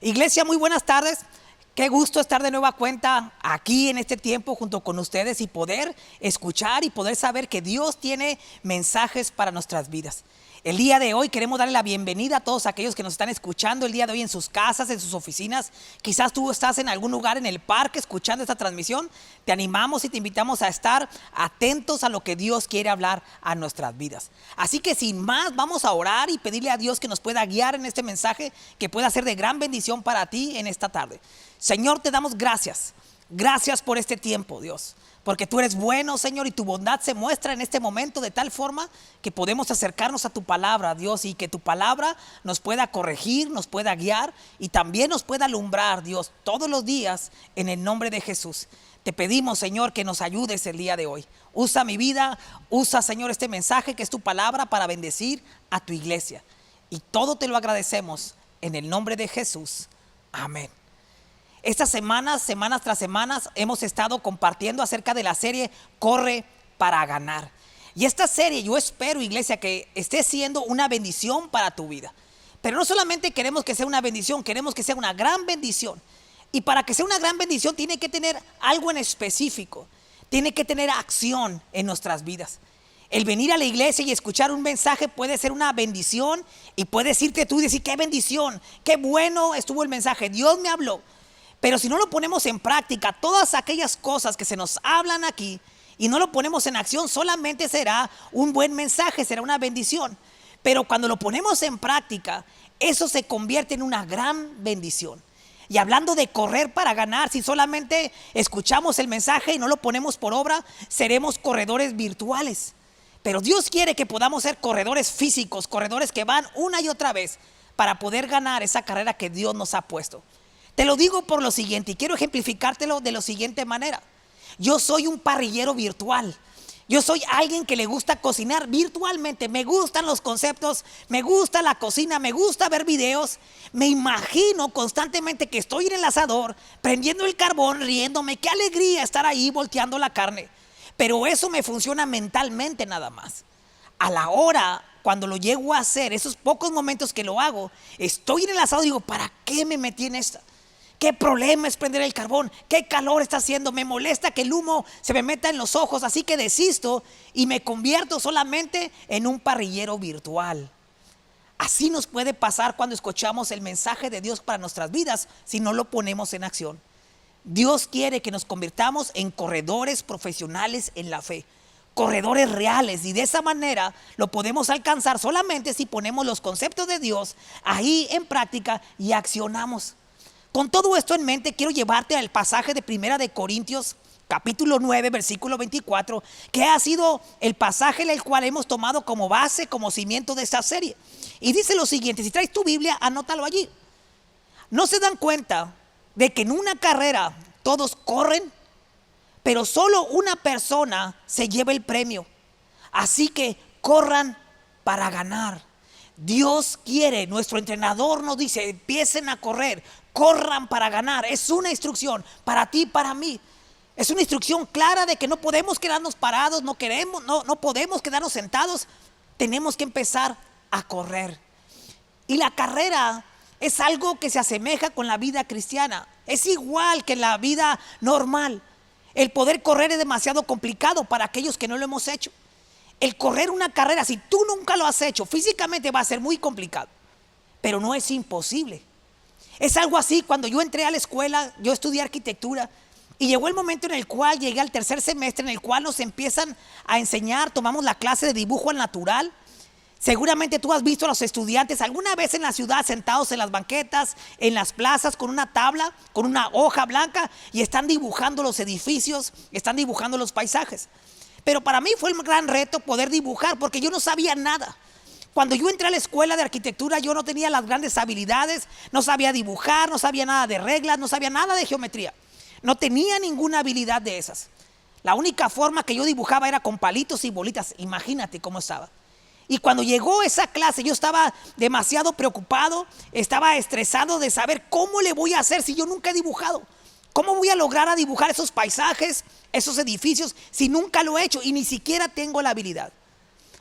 Iglesia, muy buenas tardes. Qué gusto estar de nueva cuenta aquí en este tiempo junto con ustedes y poder escuchar y poder saber que Dios tiene mensajes para nuestras vidas. El día de hoy queremos darle la bienvenida a todos aquellos que nos están escuchando el día de hoy en sus casas, en sus oficinas. Quizás tú estás en algún lugar en el parque escuchando esta transmisión. Te animamos y te invitamos a estar atentos a lo que Dios quiere hablar a nuestras vidas. Así que sin más, vamos a orar y pedirle a Dios que nos pueda guiar en este mensaje que pueda ser de gran bendición para ti en esta tarde. Señor, te damos gracias. Gracias por este tiempo, Dios. Porque tú eres bueno, Señor, y tu bondad se muestra en este momento de tal forma que podemos acercarnos a tu palabra, Dios, y que tu palabra nos pueda corregir, nos pueda guiar y también nos pueda alumbrar, Dios, todos los días en el nombre de Jesús. Te pedimos, Señor, que nos ayudes el día de hoy. Usa mi vida, usa, Señor, este mensaje que es tu palabra para bendecir a tu iglesia. Y todo te lo agradecemos en el nombre de Jesús. Amén. Estas semanas tras semanas, hemos estado compartiendo acerca de la serie Corre para ganar. Y esta serie, yo espero, iglesia, que esté siendo una bendición para tu vida. Pero no solamente queremos que sea una bendición, queremos que sea una gran bendición. Y para que sea una gran bendición tiene que tener algo en específico. Tiene que tener acción en nuestras vidas. El venir a la iglesia y escuchar un mensaje puede ser una bendición y puedes irte tú y decir, qué bendición, qué bueno estuvo el mensaje, Dios me habló. Pero si no lo ponemos en práctica, todas aquellas cosas que se nos hablan aquí y no lo ponemos en acción, solamente será un buen mensaje, será una bendición. Pero cuando lo ponemos en práctica, eso se convierte en una gran bendición. Y hablando de correr para ganar, si solamente escuchamos el mensaje y no lo ponemos por obra, seremos corredores virtuales. Pero Dios quiere que podamos ser corredores físicos, corredores que van una y otra vez para poder ganar esa carrera que Dios nos ha puesto. Te lo digo por lo siguiente y quiero ejemplificártelo de la siguiente manera. Yo soy un parrillero virtual. Yo soy alguien que le gusta cocinar virtualmente. Me gustan los conceptos, me gusta la cocina, me gusta ver videos. Me imagino constantemente que estoy en el asador, prendiendo el carbón, riéndome. Qué alegría estar ahí volteando la carne. Pero eso me funciona mentalmente nada más. A la hora, cuando lo llego a hacer, esos pocos momentos que lo hago, estoy en el asador y digo, ¿para qué me metí en esta? ¿Qué problema es prender el carbón? ¿Qué calor está haciendo? Me molesta que el humo se me meta en los ojos, así que desisto y me convierto solamente en un parrillero virtual. Así nos puede pasar cuando escuchamos el mensaje de Dios para nuestras vidas si no lo ponemos en acción. Dios quiere que nos convirtamos en corredores profesionales en la fe, corredores reales, y de esa manera lo podemos alcanzar solamente si ponemos los conceptos de Dios ahí en práctica y accionamos. Con todo esto en mente, quiero llevarte al pasaje de Primera de Corintios, capítulo 9, versículo 24, que ha sido el pasaje en el cual hemos tomado como base, como cimiento de esta serie. Y dice lo siguiente, si traes tu Biblia, anótalo allí. ¿No se dan cuenta de que en una carrera todos corren, pero solo una persona se lleva el premio? Así que corran para ganar. Dios quiere, nuestro entrenador nos dice, empiecen a correr, corran para ganar. Es una instrucción para ti y para mí. Es una instrucción clara de que no podemos quedarnos parados, no podemos quedarnos sentados. Tenemos que empezar a correr. Y la carrera es algo que se asemeja con la vida cristiana. Es igual que la vida normal. El poder correr es demasiado complicado para aquellos que no lo hemos hecho. El correr una carrera, si tú nunca lo has hecho, físicamente va a ser muy complicado, pero no es imposible. Es algo así, cuando yo entré a la escuela, yo estudié arquitectura y llegó el momento en el cual llegué al tercer semestre en el cual nos empiezan a enseñar, tomamos la clase de dibujo al natural. Seguramente tú has visto a los estudiantes alguna vez en la ciudad sentados en las banquetas, en las plazas con una tabla, con una hoja blanca y están dibujando los edificios, están dibujando los paisajes. Pero para mí fue el gran reto poder dibujar porque yo no sabía nada. Cuando yo entré a la escuela de arquitectura yo no tenía las grandes habilidades, no sabía dibujar, no sabía nada de reglas, no sabía nada de geometría. No tenía ninguna habilidad de esas. La única forma que yo dibujaba era con palitos y bolitas. Imagínate cómo estaba. Y cuando llegó esa clase yo estaba demasiado preocupado, estaba estresado de saber cómo le voy a hacer si yo nunca he dibujado. ¿Cómo voy a lograr a dibujar esos paisajes, esos edificios, si nunca lo he hecho y ni siquiera tengo la habilidad?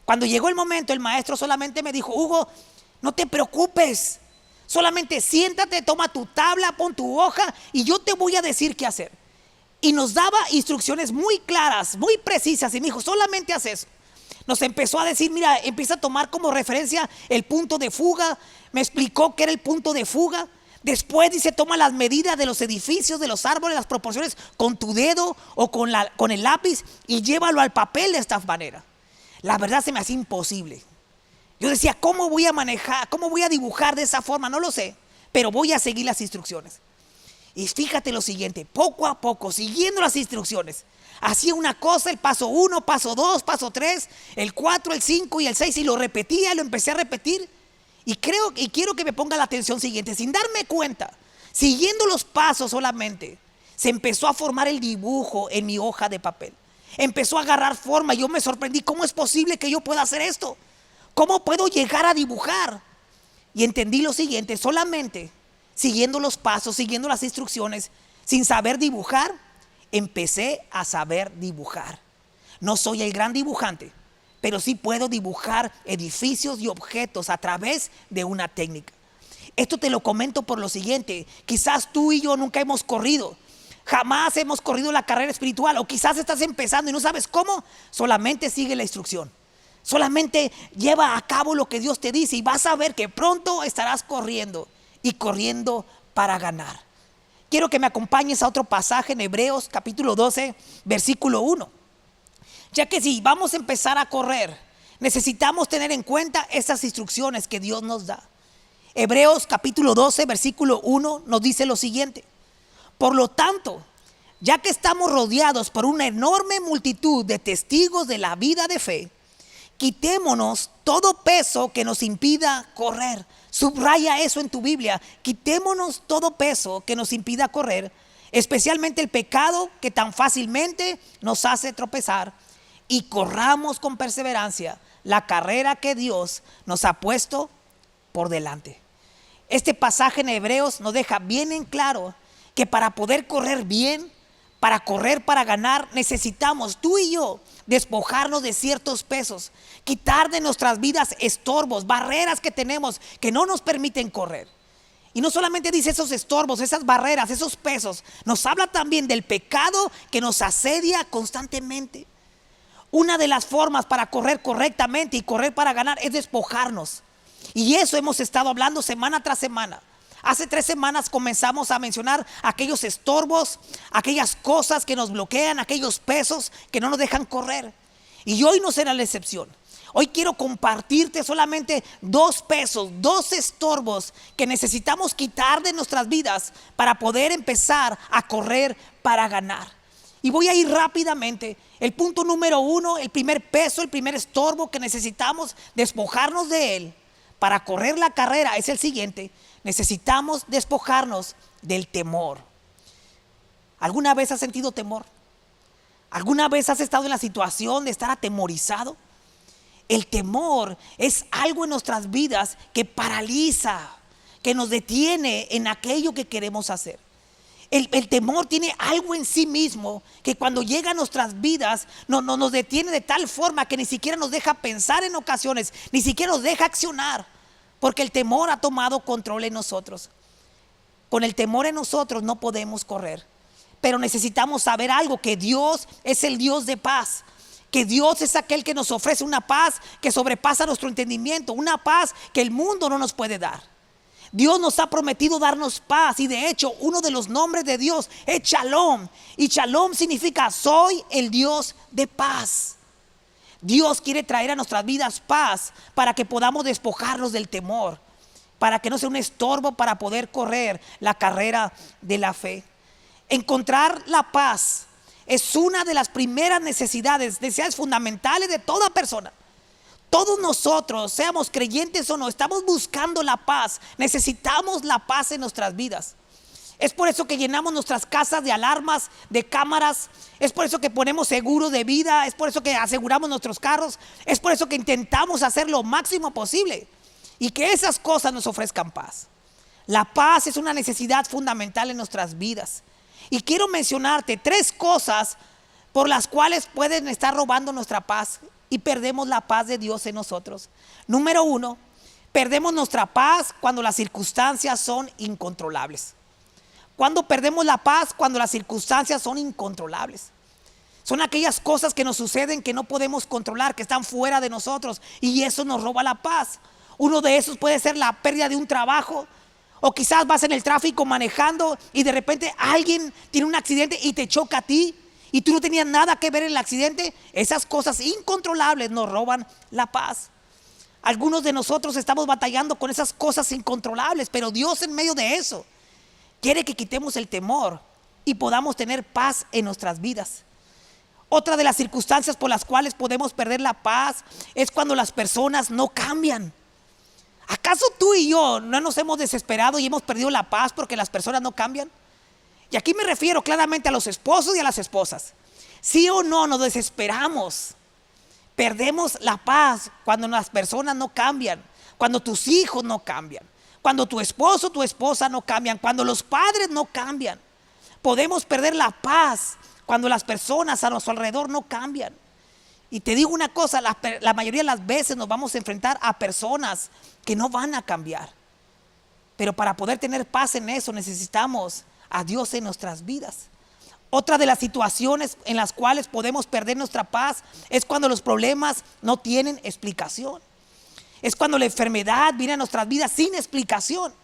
Cuando llegó el momento, el maestro solamente me dijo, Hugo, no te preocupes, Solamente siéntate, toma tu tabla, pon tu hoja y yo te voy a decir qué hacer. Y nos daba instrucciones muy claras, muy precisas, y me dijo, solamente haz eso. Nos empezó a decir, mira, empieza a tomar como referencia el punto de fuga. Me explicó qué era el punto de fuga. Después dice, toma las medidas de los edificios, de los árboles, las proporciones con tu dedo o con el lápiz y llévalo al papel de esta manera. La verdad se me hacía imposible. Yo decía, ¿cómo voy a manejar? ¿Cómo voy a dibujar de esa forma? No lo sé, pero voy a seguir las instrucciones. Y fíjate lo siguiente, poco a poco, siguiendo las instrucciones, hacía una cosa, el paso 1, paso 2, paso 3, el 4, el 5 y el 6, y lo repetía, lo empecé a repetir. Y quiero que me ponga la atención siguiente, sin darme cuenta, siguiendo los pasos solamente, se empezó a formar el dibujo en mi hoja de papel. Empezó a agarrar forma. Yo me sorprendí, ¿cómo es posible que yo pueda hacer esto? ¿Cómo puedo llegar a dibujar? Y entendí lo siguiente, solamente siguiendo los pasos, siguiendo las instrucciones, sin saber dibujar, empecé a saber dibujar. No soy el gran dibujante, pero sí puedo dibujar edificios y objetos a través de una técnica. Esto te lo comento por lo siguiente, quizás tú y yo nunca hemos corrido, jamás hemos corrido la carrera espiritual, o quizás estás empezando y no sabes cómo. Solamente sigue la instrucción, solamente lleva a cabo lo que Dios te dice y vas a ver que pronto estarás corriendo y corriendo para ganar. Quiero que me acompañes a otro pasaje en Hebreos capítulo 12, versículo 1. Ya que si vamos a empezar a correr, necesitamos tener en cuenta estas instrucciones que Dios nos da. Hebreos capítulo 12, versículo 1 nos dice lo siguiente: por lo tanto, ya que estamos rodeados por una enorme multitud de testigos de la vida de fe, quitémonos todo peso que nos impida correr. Subraya eso en tu Biblia. Quitémonos todo peso que nos impida correr, especialmente el pecado que tan fácilmente nos hace tropezar, y corramos con perseverancia la carrera que Dios nos ha puesto por delante. Este pasaje en Hebreos nos deja bien en claro que para poder correr bien, para correr para ganar, necesitamos tú y yo despojarnos de ciertos pesos, quitar de nuestras vidas estorbos, barreras que tenemos que no nos permiten correr. Y no solamente dice esos estorbos, esas barreras, esos pesos, nos habla también del pecado que nos asedia constantemente. Una de las formas para correr correctamente y correr para ganar es despojarnos. Y eso hemos estado hablando semana tras semana. Hace 3 semanas comenzamos a mencionar aquellos estorbos, aquellas cosas que nos bloquean, aquellos pesos que no nos dejan correr. Y hoy no será la excepción. Hoy quiero compartirte solamente 2 pesos, 2 estorbos que necesitamos quitar de nuestras vidas para poder empezar a correr para ganar. Y voy a ir rápidamente. El punto número 1, el primer peso, el primer estorbo que necesitamos despojarnos de él para correr la carrera es el siguiente: necesitamos despojarnos del temor. ¿Alguna vez has sentido temor? ¿Alguna vez has estado en la situación de estar atemorizado? El temor es algo en nuestras vidas que paraliza, que nos detiene en aquello que queremos hacer. El temor tiene algo en sí mismo que cuando llega a nuestras vidas nos detiene de tal forma que ni siquiera nos deja pensar en ocasiones, ni siquiera nos deja accionar, porque el temor ha tomado control en nosotros. Con el temor en nosotros no podemos correr, pero necesitamos saber algo: que Dios es el Dios de paz, que Dios es aquel que nos ofrece una paz que sobrepasa nuestro entendimiento, una paz que el mundo no nos puede dar. Dios nos ha prometido darnos paz, y de hecho uno de los nombres de Dios es Shalom, y Shalom significa soy el Dios de paz. Dios quiere traer a nuestras vidas paz para que podamos despojarnos del temor, para que no sea un estorbo para poder correr la carrera de la fe. Encontrar la paz es una de las primeras necesidades fundamentales de toda persona. Todos nosotros, seamos creyentes o no, estamos buscando la paz. Necesitamos la paz en nuestras vidas. Es por eso que llenamos nuestras casas de alarmas, de cámaras. Es por eso que ponemos seguro de vida. Es por eso que aseguramos nuestros carros. Es por eso que intentamos hacer lo máximo posible y que esas cosas nos ofrezcan paz. La paz es una necesidad fundamental en nuestras vidas. Y quiero mencionarte 3 cosas por las cuales pueden estar robando nuestra paz y perdemos la paz de Dios en nosotros. Número 1, perdemos nuestra paz cuando las circunstancias son incontrolables. ¿Cuándo perdemos la paz? Cuando las circunstancias son incontrolables. Son aquellas cosas que nos suceden que no podemos controlar, que están fuera de nosotros, y eso nos roba la paz. Uno de esos puede ser la pérdida de un trabajo, o quizás vas en el tráfico manejando y de repente alguien tiene un accidente y te choca a ti y tú no tenías nada que ver en el accidente. Esas cosas incontrolables nos roban la paz. Algunos de nosotros estamos batallando con esas cosas incontrolables, pero Dios en medio de eso quiere que quitemos el temor y podamos tener paz en nuestras vidas. Otra de las circunstancias por las cuales podemos perder la paz es cuando las personas no cambian. ¿Acaso tú y yo no nos hemos desesperado y hemos perdido la paz porque las personas no cambian? Y aquí me refiero claramente a los esposos y a las esposas. Sí o no, nos desesperamos. Perdemos la paz cuando las personas no cambian, cuando tus hijos no cambian, cuando tu esposo o tu esposa no cambian, cuando los padres no cambian. Podemos perder la paz cuando las personas a nuestro alrededor no cambian. Y te digo una cosa, la mayoría de las veces nos vamos a enfrentar a personas que no van a cambiar. Pero para poder tener paz en eso necesitamos a Dios en nuestras vidas. Otra de las situaciones en las cuales podemos perder nuestra paz es cuando los problemas no tienen explicación. Es cuando la enfermedad viene a nuestras vidas sin explicación.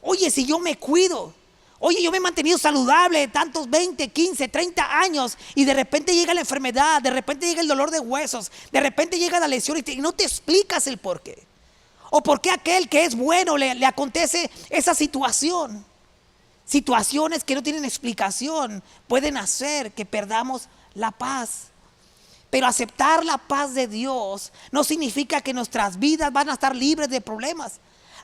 Oye, si yo me cuido, oye, yo me he mantenido saludable tantos 20, 15, 30 años y de repente llega la enfermedad, de repente llega el dolor de huesos, de repente llega la lesión y no te explicas el por qué. O por qué a aquel que es bueno le acontece esa situación. Situaciones que no tienen explicación pueden hacer que perdamos la paz. Pero aceptar la paz de Dios no significa que nuestras vidas van a estar libres de problemas.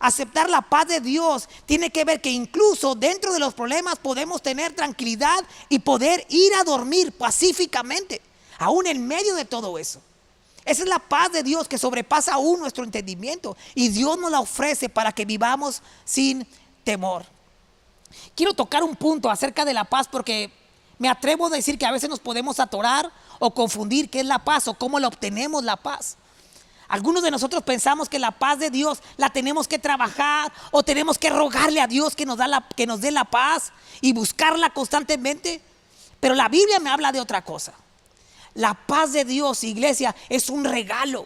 Aceptar la paz de Dios tiene que ver que incluso dentro de los problemas podemos tener tranquilidad y poder ir a dormir pacíficamente, aún en medio de todo eso. Esa es la paz de Dios que sobrepasa aún nuestro entendimiento y Dios nos la ofrece para que vivamos sin temor. Quiero tocar un punto acerca de la paz porque me atrevo a decir que a veces nos podemos atorar o confundir qué es la paz o cómo la obtenemos la paz. Algunos de nosotros pensamos que la paz de Dios la tenemos que trabajar o tenemos que rogarle a Dios que nos dé la paz y buscarla constantemente. Pero la Biblia me habla de otra cosa. La paz de Dios, iglesia, es un regalo.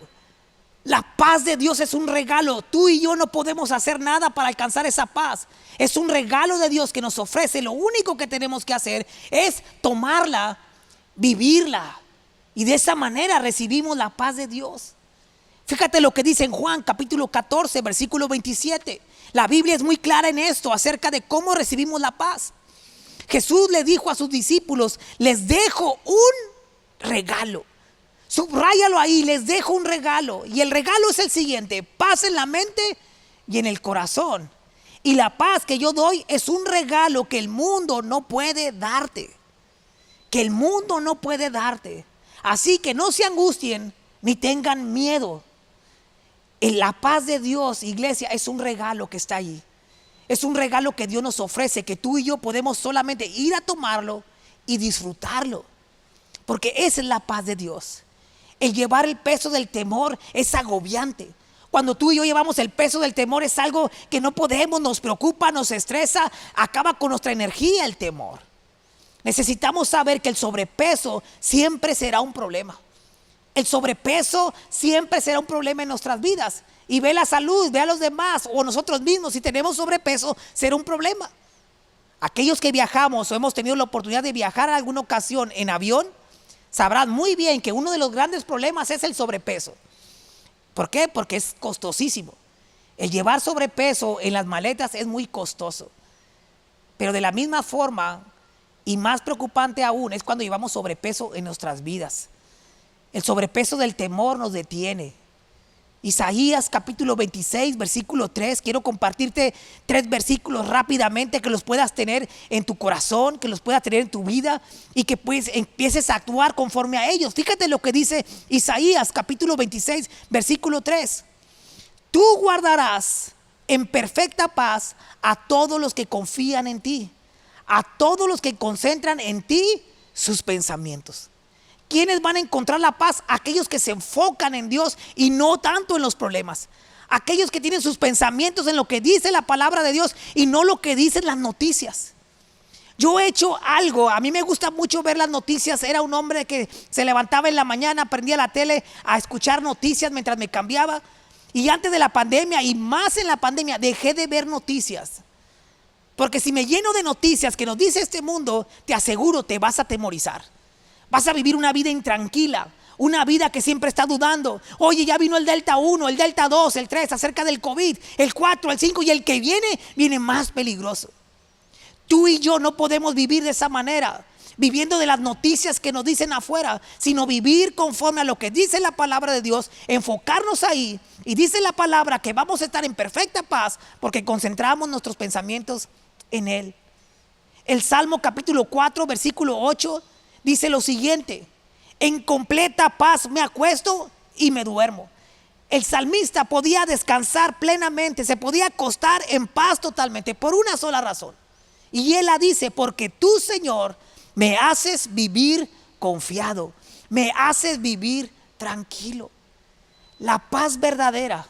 La paz de Dios es un regalo. Tú y yo no podemos hacer nada para alcanzar esa paz. Es un regalo de Dios que nos ofrece. Lo único que tenemos que hacer es tomarla, vivirla. Y de esa manera recibimos la paz de Dios. Fíjate lo que dice en Juan capítulo 14, versículo 27. La Biblia es muy clara en esto acerca de cómo recibimos la paz. Jesús le dijo a sus discípulos: les dejo un regalo. Subráyalo ahí, les dejo un regalo. Y el regalo es el siguiente: paz en la mente y en el corazón. Y la paz que yo doy es un regalo que el mundo no puede darte. Que el mundo no puede darte. Así que no se angustien ni tengan miedo. En la paz de Dios, iglesia, es un regalo que está ahí. Es un regalo que Dios nos ofrece, que tú y yo podemos solamente ir a tomarlo y disfrutarlo. Porque esa es la paz de Dios. El llevar el peso del temor es agobiante. Cuando tú y yo llevamos el peso del temor es algo que no podemos, nos preocupa, nos estresa, acaba con nuestra energía el temor. Necesitamos saber que el sobrepeso siempre será un problema. El sobrepeso siempre será un problema en nuestras vidas. Y ve la salud, ve a los demás o nosotros mismos, si tenemos sobrepeso, será un problema. Aquellos que viajamos o hemos tenido la oportunidad de viajar en alguna ocasión en avión, sabrán muy bien que uno de los grandes problemas es el sobrepeso. ¿Por qué? Porque es costosísimo. El llevar sobrepeso en las maletas es muy costoso. Pero de la misma forma, y más preocupante aún, es cuando llevamos sobrepeso en nuestras vidas. El sobrepeso del temor nos detiene. Isaías capítulo 26, versículo 3. Quiero compartirte 3 versículos rápidamente que los puedas tener en tu corazón, que los puedas tener en tu vida y que pues empieces a actuar conforme a ellos. Fíjate lo que dice Isaías capítulo 26, versículo 3. Tú guardarás en perfecta paz a todos los que confían en ti, a todos los que concentran en ti sus pensamientos. ¿Quiénes van a encontrar la paz? Aquellos que se enfocan en Dios y no tanto en los problemas. Aquellos que tienen sus pensamientos en lo que dice la palabra de Dios y no lo que dicen las noticias. Yo he hecho algo, a mí me gusta mucho ver las noticias. Era un hombre que se levantaba en la mañana, prendía la tele a escuchar noticias mientras me cambiaba. Y antes de la pandemia y más en la pandemia dejé de ver noticias. Porque si me lleno de noticias que nos dice este mundo, te aseguro te vas a atemorizar. Vas a vivir una vida intranquila, una vida que siempre está dudando. Oye, ya vino el Delta 1, el Delta 2, el 3, acerca del COVID, el 4, el 5 y el que viene más peligroso. Tú y yo no podemos vivir de esa manera, viviendo de las noticias que nos dicen afuera, sino vivir conforme a lo que dice la palabra de Dios, enfocarnos ahí. Y dice la palabra que vamos a estar en perfecta paz porque concentramos nuestros pensamientos en Él. El Salmo capítulo 4, versículo 8 dice lo siguiente: en completa paz me acuesto y me duermo. El salmista podía descansar plenamente, se podía acostar en paz totalmente por una sola razón. Y él la dice: porque tú, Señor, me haces vivir confiado, me haces vivir tranquilo. La paz verdadera,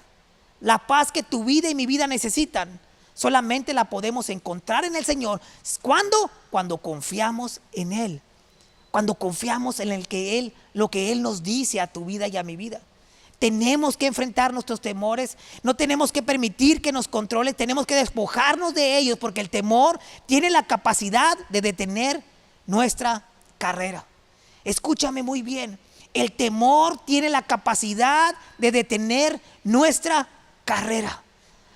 la paz que tu vida y mi vida necesitan, solamente la podemos encontrar en el Señor. ¿Cuándo? Cuando confiamos en Él. Cuando confiamos en lo que Él nos dice a tu vida y a mi vida. Tenemos que enfrentar nuestros temores, no tenemos que permitir que nos controle, tenemos que despojarnos de ellos, porque el temor tiene la capacidad de detener nuestra carrera. Escúchame muy bien, el temor tiene la capacidad de detener nuestra carrera.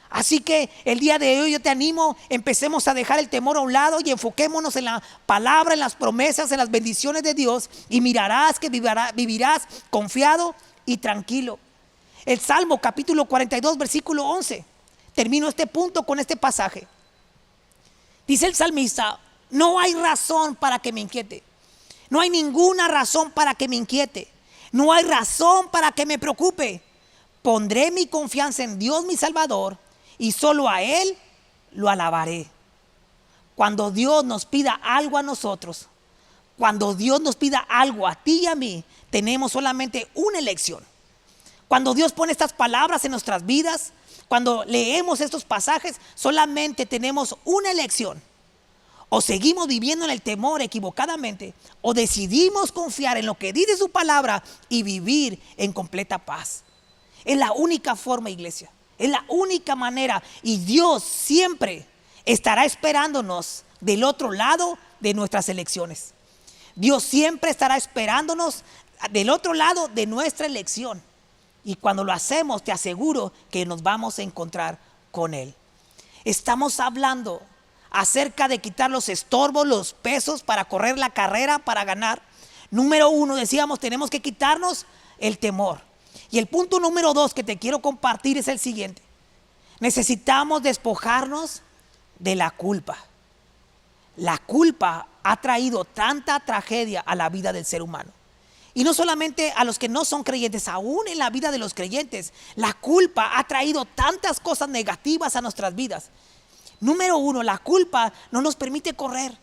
Así que el día de hoy yo te animo, empecemos a dejar el temor a un lado y enfoquémonos en la palabra, en las promesas, en las bendiciones de Dios, y mirarás que vivirás confiado y tranquilo. El Salmo capítulo 42 versículo 11. Termino este punto con este pasaje. Dice el salmista: no hay razón para que me inquiete. No hay ninguna razón para que me inquiete. No hay razón para que me preocupe. Pondré mi confianza en Dios mi Salvador y solo a Él lo alabaré. Cuando Dios nos pida algo a nosotros, cuando Dios nos pida algo a ti y a mí, tenemos solamente una elección. Cuando Dios pone estas palabras en nuestras vidas, cuando leemos estos pasajes, solamente tenemos una elección. O seguimos viviendo en el temor equivocadamente, o decidimos confiar en lo que dice su palabra y vivir en completa paz. Es la única forma, iglesia. Es la única manera. Y Dios siempre estará esperándonos del otro lado de nuestras elecciones. Dios siempre estará esperándonos del otro lado de nuestra elección. Y cuando lo hacemos, te aseguro que nos vamos a encontrar con Él. Estamos hablando acerca de quitar los estorbos, los pesos para correr la carrera, para ganar. Número 1, decíamos, tenemos que quitarnos el temor. Y el punto número 2 que te quiero compartir es el siguiente: necesitamos despojarnos de la culpa. La culpa ha traído tanta tragedia a la vida del ser humano. Y no solamente a los que no son creyentes, aún en la vida de los creyentes, la culpa ha traído tantas cosas negativas a nuestras vidas. Número 1, la culpa no nos permite correr.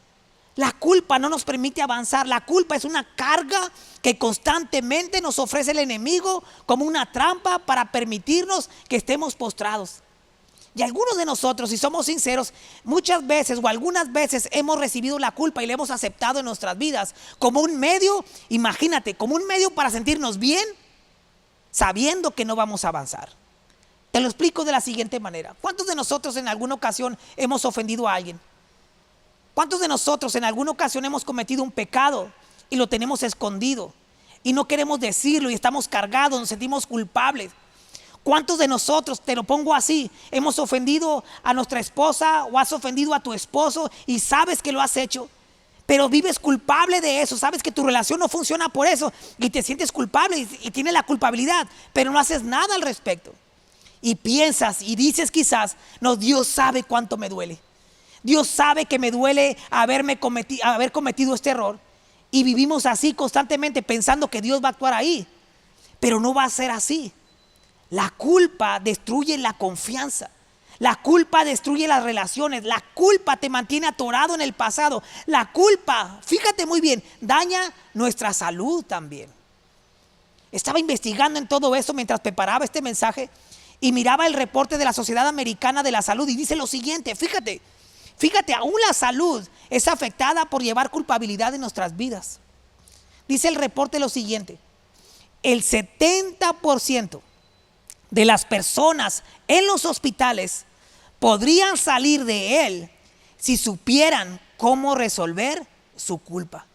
La culpa no nos permite avanzar. La culpa es una carga que constantemente nos ofrece el enemigo como una trampa para permitirnos que estemos postrados. Y algunos de nosotros, si somos sinceros, muchas veces o algunas veces hemos recibido la culpa y la hemos aceptado en nuestras vidas como un medio, imagínate, como un medio para sentirnos bien, sabiendo que no vamos a avanzar. Te lo explico de la siguiente manera. ¿Cuántos de nosotros en alguna ocasión hemos ofendido a alguien? ¿Cuántos de nosotros en alguna ocasión hemos cometido un pecado y lo tenemos escondido y no queremos decirlo y estamos cargados, nos sentimos culpables? ¿Cuántos de nosotros, te lo pongo así, hemos ofendido a nuestra esposa o has ofendido a tu esposo y sabes que lo has hecho, pero vives culpable de eso? Sabes que tu relación no funciona por eso y te sientes culpable y tienes la culpabilidad, pero no haces nada al respecto. Y piensas y dices quizás: no, Dios sabe cuánto me duele. Dios sabe que me duele haber cometido este error. Y vivimos así constantemente pensando que Dios va a actuar ahí, pero no va a ser así. La culpa destruye la confianza. La culpa destruye las relaciones. La culpa te mantiene atorado en el pasado. La culpa, fíjate muy bien, daña nuestra salud también. Estaba investigando en todo eso mientras preparaba este mensaje y miraba el reporte de la Sociedad Americana de la Salud y dice lo siguiente, fíjate, aún la salud es afectada por llevar culpabilidad en nuestras vidas. Dice el reporte lo siguiente, el 70% de las personas en los hospitales podrían salir de él si supieran cómo resolver su culpa.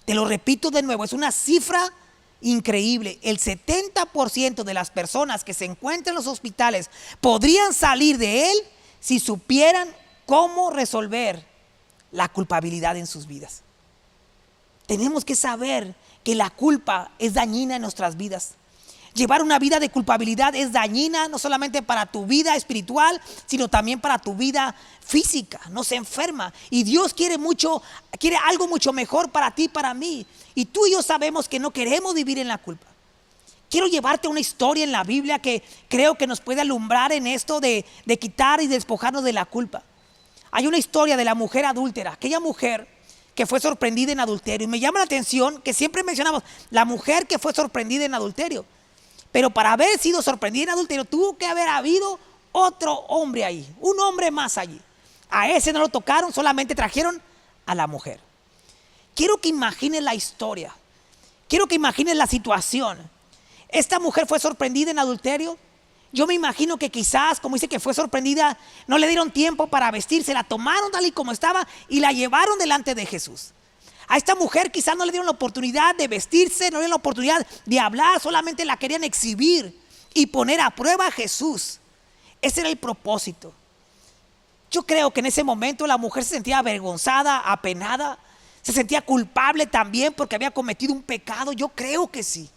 Te lo repito de nuevo, es una cifra increíble. El 70% de las personas que se encuentran en los hospitales podrían salir de él si supieran cómo resolver la culpabilidad en sus vidas. Tenemos que saber que la culpa es dañina en nuestras vidas. Llevar una vida de culpabilidad es dañina no solamente para tu vida espiritual, sino también para tu vida física. Nos enferma. Y Dios quiere algo mucho mejor para ti y para mí. Y tú y yo sabemos que no queremos vivir en la culpa. Quiero llevarte una historia en la Biblia que creo que nos puede alumbrar en esto de quitar y despojarnos de la culpa. Hay una historia de la mujer adúltera, aquella mujer que fue sorprendida en adulterio. Y me llama la atención que siempre mencionamos la mujer que fue sorprendida en adulterio. Pero para haber sido sorprendida en adulterio tuvo que haber habido otro hombre ahí, un hombre más allí. A ese no lo tocaron, solamente trajeron a la mujer. Quiero que imagines la historia, quiero que imagines la situación. Esta mujer fue sorprendida en adulterio. Yo me imagino que quizás, como dice que fue sorprendida, no le dieron tiempo para vestirse, la tomaron tal y como estaba y la llevaron delante de Jesús. A esta mujer quizás no le dieron la oportunidad de vestirse, no le dieron la oportunidad de hablar, solamente la querían exhibir y poner a prueba a Jesús. Ese era el propósito. Yo creo que en ese momento la mujer se sentía avergonzada, apenada, se sentía culpable también porque había cometido un pecado. Yo creo que sí.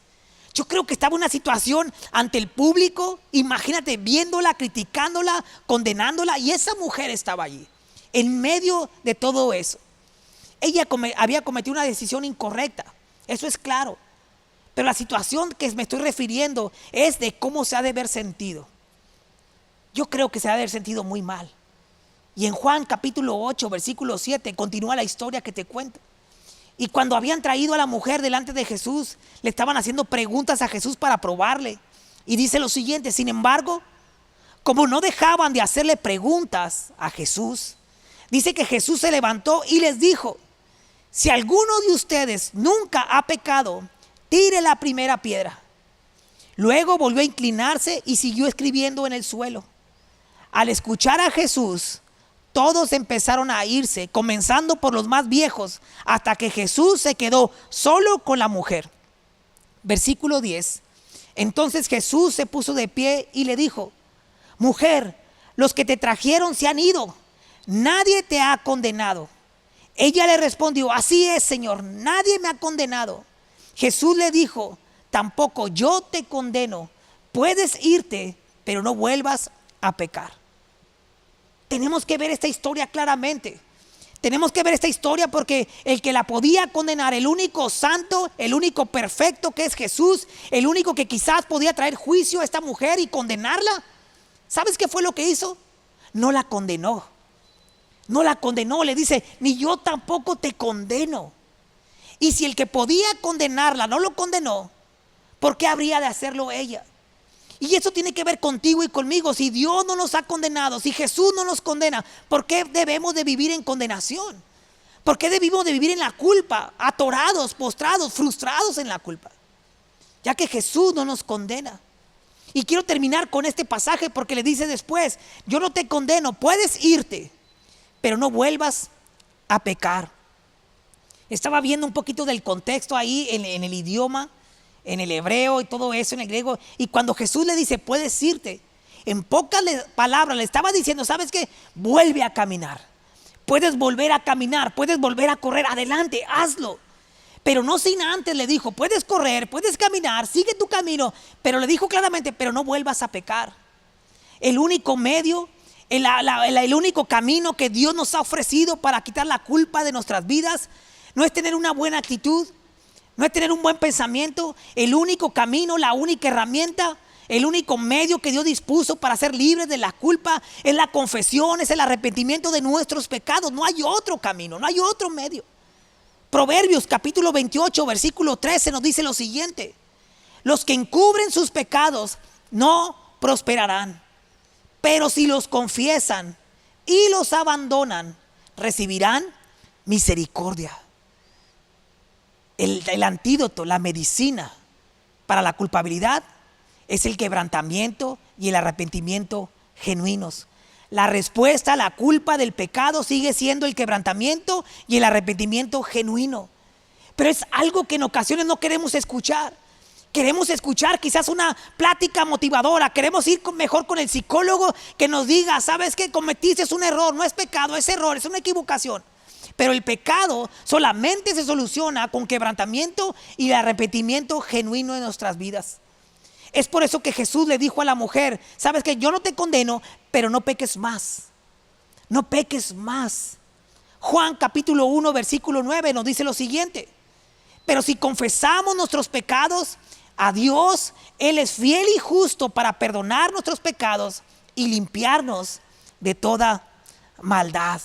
Yo creo que estaba en una situación ante el público, imagínate, viéndola, criticándola, condenándola, y esa mujer estaba allí, en medio de todo eso. Ella había cometido una decisión incorrecta, eso es claro. Pero la situación que me estoy refiriendo es de cómo se ha de haber sentido. Yo creo que se ha de haber sentido muy mal. Y en Juan capítulo 8, versículo 7, continúa la historia que te cuento. Y cuando habían traído a la mujer delante de Jesús, le estaban haciendo preguntas a Jesús para probarle. Y dice lo siguiente, sin embargo, como no dejaban de hacerle preguntas a Jesús, dice que Jesús se levantó y les dijo, si alguno de ustedes nunca ha pecado, tire la primera piedra. Luego volvió a inclinarse y siguió escribiendo en el suelo. Al escuchar a Jesús, todos empezaron a irse, comenzando por los más viejos, hasta que Jesús se quedó solo con la mujer. Versículo 10. Entonces Jesús se puso de pie y le dijo, mujer, los que te trajeron se han ido, nadie te ha condenado. Ella le respondió, así es, Señor, nadie me ha condenado. Jesús le dijo, tampoco yo te condeno, puedes irte, pero no vuelvas a pecar. Tenemos que ver esta historia claramente. Tenemos que ver esta historia porque el que la podía condenar, el único santo, el único perfecto que es Jesús, el único que quizás podía traer juicio a esta mujer y condenarla, ¿sabes qué fue lo que hizo? No la condenó. No la condenó, le dice, ni yo tampoco te condeno. Y si el que podía condenarla no lo condenó, ¿por qué habría de hacerlo ella? Y eso tiene que ver contigo y conmigo. Si Dios no nos ha condenado, si Jesús no nos condena, ¿por qué debemos de vivir en condenación? ¿Por qué debemos de vivir en la culpa, atorados, postrados, frustrados en la culpa? Ya que Jesús no nos condena. Y quiero terminar con este pasaje porque le dice después, yo no te condeno, puedes irte, pero no vuelvas a pecar. Estaba viendo un poquito del contexto ahí en el idioma, en el hebreo y todo eso, en el griego. Y cuando Jesús le dice, puedes irte, en pocas palabras le estaba diciendo, ¿sabes qué? Vuelve a caminar. Puedes volver a caminar, puedes volver a correr, adelante, hazlo. Pero no sin antes le dijo, puedes correr, puedes caminar, sigue tu camino. Pero le dijo claramente, pero no vuelvas a pecar. El único medio, el único camino que Dios nos ha ofrecido para quitar la culpa de nuestras vidas no es tener una buena actitud, no es tener un buen pensamiento. El único camino, la única herramienta, el único medio que Dios dispuso para ser libres de la culpa es la confesión, es el arrepentimiento de nuestros pecados. No hay otro camino, no hay otro medio. Proverbios capítulo 28 versículo 13 nos dice lo siguiente: los que encubren sus pecados no prosperarán. Pero si los confiesan y los abandonan, recibirán misericordia. El antídoto, la medicina para la culpabilidad es el quebrantamiento y el arrepentimiento genuinos. La respuesta a la culpa del pecado sigue siendo el quebrantamiento y el arrepentimiento genuino. Pero es algo que en ocasiones no queremos escuchar. Queremos escuchar quizás una plática motivadora. Queremos ir mejor con el psicólogo que nos diga, sabes que cometiste un error, no es pecado, es error, es una equivocación. Pero el pecado solamente se soluciona con quebrantamiento y el arrepentimiento genuino en nuestras vidas. Es por eso que Jesús le dijo a la mujer, sabes que yo no te condeno, pero no peques más. No peques más. Juan capítulo 1 versículo 9 nos dice lo siguiente: pero si confesamos nuestros pecados a Dios, Él es fiel y justo para perdonar nuestros pecados y limpiarnos de toda maldad.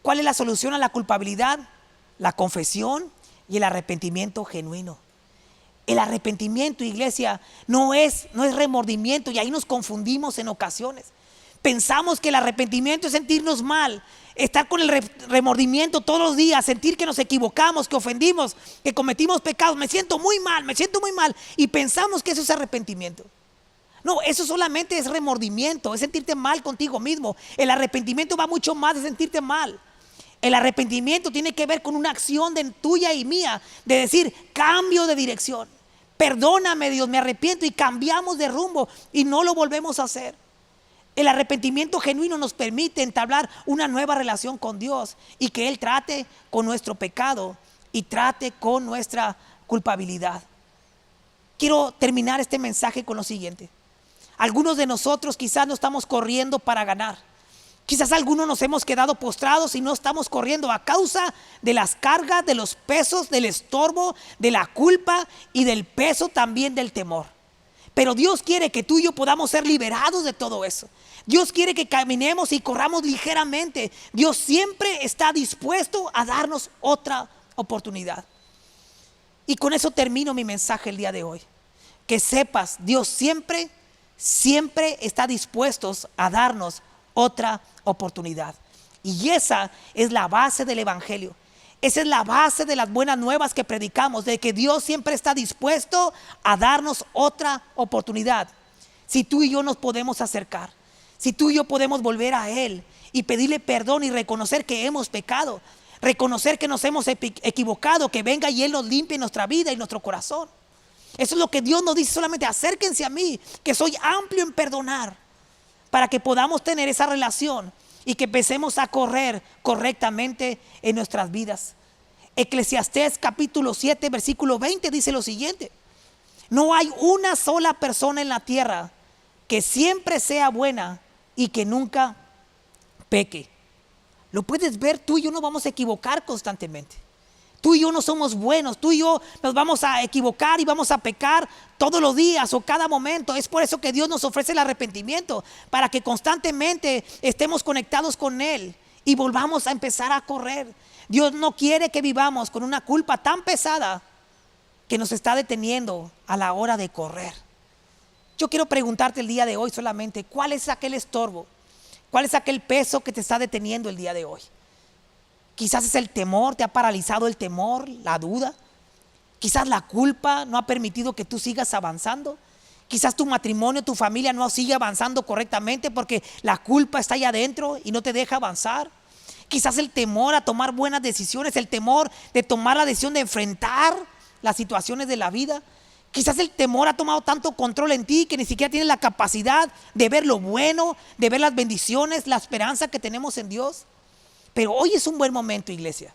¿Cuál es la solución a la culpabilidad? La confesión y el arrepentimiento genuino. El arrepentimiento, iglesia, no es remordimiento, y ahí nos confundimos en ocasiones. Pensamos que el arrepentimiento es sentirnos mal, estar con el remordimiento todos los días, sentir que nos equivocamos, que ofendimos, que cometimos pecados. Me siento muy mal, y pensamos que eso es arrepentimiento. No, eso solamente es remordimiento, es sentirte mal contigo mismo. El arrepentimiento va mucho más de sentirte mal. El arrepentimiento tiene que ver con una acción tuya y mía, de decir, cambio de dirección. Perdóname, Dios, me arrepiento, y cambiamos de rumbo y no lo volvemos a hacer. El arrepentimiento genuino nos permite entablar una nueva relación con Dios y que Él trate con nuestro pecado y trate con nuestra culpabilidad. Quiero terminar este mensaje con lo siguiente. Algunos de nosotros quizás no estamos corriendo para ganar. Quizás algunos nos hemos quedado postrados y no estamos corriendo a causa de las cargas, de los pesos, del estorbo, de la culpa y del peso también del temor. Pero Dios quiere que tú y yo podamos ser liberados de todo eso. Dios quiere que caminemos y corramos ligeramente. Dios siempre está dispuesto a darnos otra oportunidad. Y con eso termino mi mensaje el día de hoy. Que sepas, Dios siempre está dispuesto a darnos otra oportunidad. Y esa es la base del evangelio. Esa es la base de las buenas nuevas que predicamos, de que Dios siempre está dispuesto a darnos otra oportunidad. Si tú y yo nos podemos acercar, si tú y yo podemos volver a Él y pedirle perdón y reconocer que hemos pecado, reconocer que nos hemos equivocado, que venga y Él nos limpie nuestra vida y nuestro corazón. Eso es lo que Dios nos dice: solamente acérquense a mí, que soy amplio en perdonar, para que podamos tener esa relación y que empecemos a correr correctamente en nuestras vidas. Eclesiastés capítulo 7 versículo 20 dice lo siguiente: no hay una sola persona en la tierra que siempre sea buena y que nunca peque. Lo puedes ver, tú y yo nos vamos a equivocar constantemente. Tú y yo no somos buenos, tú y yo nos vamos a equivocar y vamos a pecar todos los días o cada momento. Es por eso que Dios nos ofrece el arrepentimiento, para que constantemente estemos conectados con Él y volvamos a empezar a correr. Dios no quiere que vivamos con una culpa tan pesada que nos está deteniendo a la hora de correr. Yo quiero preguntarte el día de hoy solamente, ¿cuál es aquel estorbo? ¿Cuál es aquel peso que te está deteniendo el día de hoy? Quizás es el temor, te ha paralizado el temor, la duda. Quizás la culpa no ha permitido que tú sigas avanzando. Quizás tu matrimonio, tu familia no sigue avanzando correctamente porque la culpa está ahí adentro y no te deja avanzar. Quizás el temor a tomar buenas decisiones, el temor de tomar la decisión de enfrentar las situaciones de la vida. Quizás el temor ha tomado tanto control en ti que ni siquiera tienes la capacidad de ver lo bueno, de ver las bendiciones, la esperanza que tenemos en Dios. Pero hoy es un buen momento, iglesia,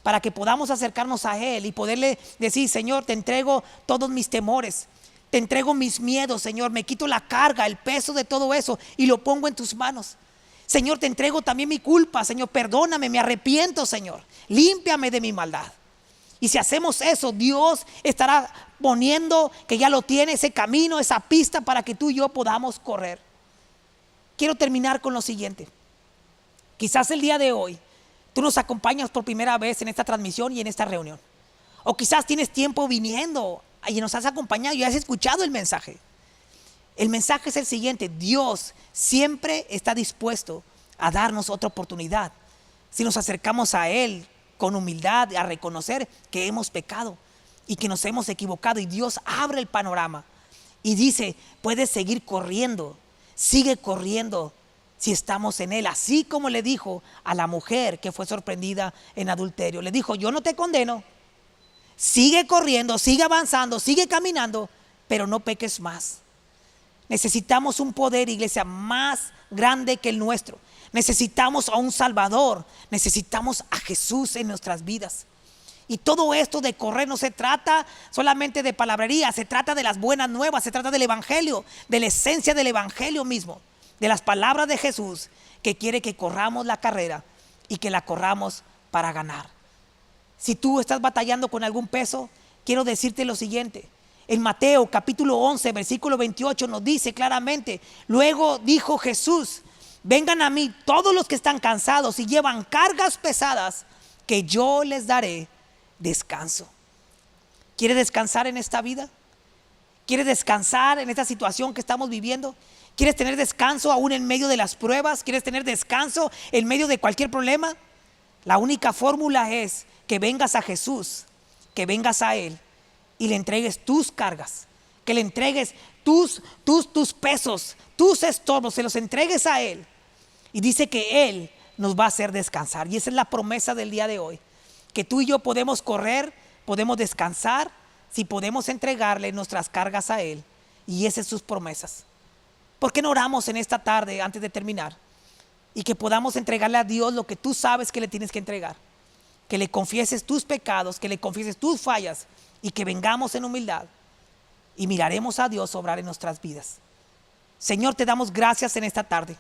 para que podamos acercarnos a Él y poderle decir: Señor, te entrego todos mis temores, te entrego mis miedos, Señor, me quito la carga, el peso de todo eso y lo pongo en tus manos. Señor, te entrego también mi culpa, Señor, perdóname, me arrepiento, Señor, límpiame de mi maldad. Y si hacemos eso, Dios estará poniendo, que ya lo tiene, ese camino, esa pista para que tú y yo podamos correr. Quiero terminar con lo siguiente. Quizás el día de hoy tú nos acompañas por primera vez en esta transmisión y en esta reunión. O quizás tienes tiempo viniendo y nos has acompañado y has escuchado el mensaje. El mensaje es el siguiente: Dios siempre está dispuesto a darnos otra oportunidad si nos acercamos a Él con humildad, a reconocer que hemos pecado y que nos hemos equivocado, y Dios abre el panorama y dice: puedes seguir corriendo, sigue corriendo si estamos en Él. Así como le dijo a la mujer que fue sorprendida en adulterio, le dijo: yo no te condeno, sigue corriendo, sigue avanzando, sigue caminando, pero no peques más. Necesitamos un poder, iglesia, más grande que el nuestro. Necesitamos a un Salvador, necesitamos a Jesús en nuestras vidas. Y todo esto de correr no se trata solamente de palabrería, se trata de las buenas nuevas, se trata del Evangelio, de la esencia del Evangelio mismo, de las palabras de Jesús, que quiere que corramos la carrera y que la corramos para ganar. Si tú estás batallando con algún peso, quiero decirte lo siguiente. En Mateo capítulo 11, versículo 28 nos dice claramente: luego dijo Jesús: vengan a mí todos los que están cansados y llevan cargas pesadas, que yo les daré descanso. ¿Quieres descansar en esta vida? ¿Quieres descansar en esta situación que estamos viviendo? ¿Quieres tener descanso aún en medio de las pruebas? ¿Quieres tener descanso en medio de cualquier problema? La única fórmula es que vengas a Jesús, que vengas a Él y le entregues tus cargas, que le entregues tus pesos, tus estorbos, se los entregues a Él. Y dice que Él nos va a hacer descansar. Y esa es la promesa del día de hoy, que tú y yo podemos correr, podemos descansar, si podemos entregarle nuestras cargas a Él. Y esas son sus promesas. ¿Por qué no oramos en esta tarde antes de terminar? Y que podamos entregarle a Dios lo que tú sabes que le tienes que entregar. Que le confieses tus pecados, que le confieses tus fallas, y que vengamos en humildad y miraremos a Dios obrar en nuestras vidas. Señor, te damos gracias en esta tarde.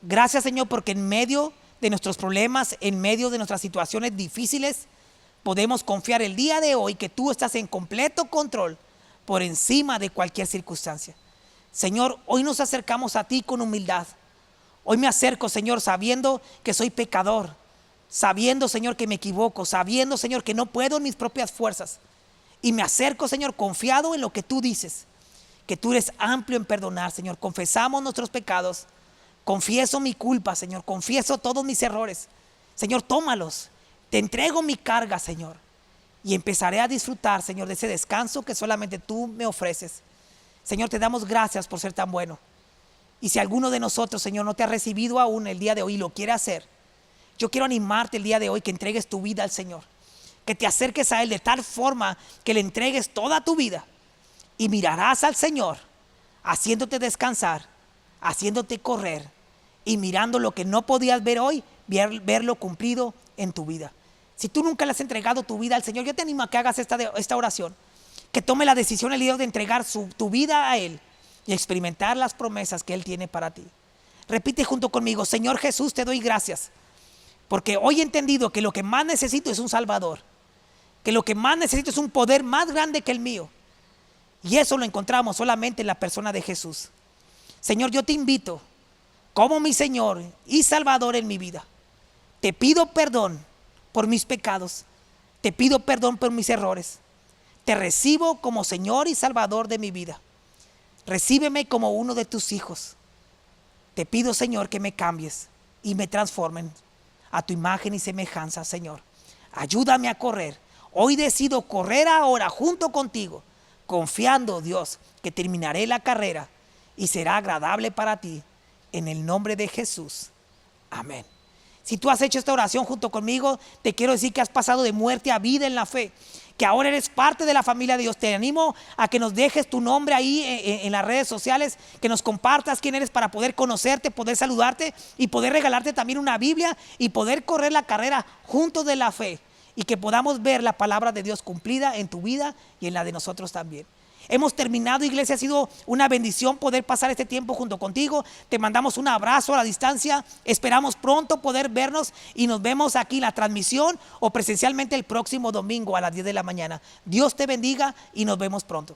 Gracias, Señor, porque en medio de nuestros problemas, en medio de nuestras situaciones difíciles, podemos confiar el día de hoy que tú estás en completo control por encima de cualquier circunstancia. Señor, hoy nos acercamos a ti con humildad. Hoy me acerco, Señor, sabiendo que soy pecador, sabiendo, Señor, que me equivoco, sabiendo, Señor, que no puedo en mis propias fuerzas. Y me acerco, Señor, confiado en lo que tú dices, que tú eres amplio en perdonar, Señor. Confesamos nuestros pecados, confieso mi culpa, Señor, confieso todos mis errores. Señor, tómalos, te entrego mi carga, Señor, y empezaré a disfrutar, Señor, de ese descanso que solamente tú me ofreces. Señor, te damos gracias por ser tan bueno. Y si alguno de nosotros, Señor, no te ha recibido aún el día de hoy y lo quiere hacer, yo quiero animarte el día de hoy que entregues tu vida al Señor, que te acerques a Él de tal forma que le entregues toda tu vida, y mirarás al Señor haciéndote descansar, haciéndote correr, y mirando lo que no podías ver hoy, verlo cumplido en tu vida. Si tú nunca le has entregado tu vida al Señor, yo te animo a que hagas esta oración, que tome la decisión el día de entregar tu vida a Él y experimentar las promesas que Él tiene para ti. Repite junto conmigo: Señor Jesús, te doy gracias, porque hoy he entendido que lo que más necesito es un Salvador, que lo que más necesito es un poder más grande que el mío, y eso lo encontramos solamente en la persona de Jesús. Señor, yo te invito como mi Señor y Salvador en mi vida. Te pido perdón por mis pecados, te pido perdón por mis errores. Te recibo como Señor y Salvador de mi vida. Recíbeme como uno de tus hijos. Te pido, Señor, que me cambies y me transformen a tu imagen y semejanza, Señor. Ayúdame a correr. Hoy decido correr ahora junto contigo, confiando, Dios, que terminaré la carrera y será agradable para ti. En el nombre de Jesús. Amén. Si tú has hecho esta oración junto conmigo, te quiero decir que has pasado de muerte a vida en la fe, que ahora eres parte de la familia de Dios. Te animo a que nos dejes tu nombre ahí en las redes sociales, que nos compartas quién eres para poder conocerte, poder saludarte y poder regalarte también una Biblia y poder correr la carrera juntos de la fe, y que podamos ver la palabra de Dios cumplida en tu vida y en la de nosotros también. Hemos terminado, iglesia. Ha sido una bendición poder pasar este tiempo junto contigo. Te mandamos un abrazo a la distancia. Esperamos pronto poder vernos y nos vemos aquí en la transmisión o presencialmente el próximo domingo a las 10 de la mañana. Dios te bendiga y nos vemos pronto.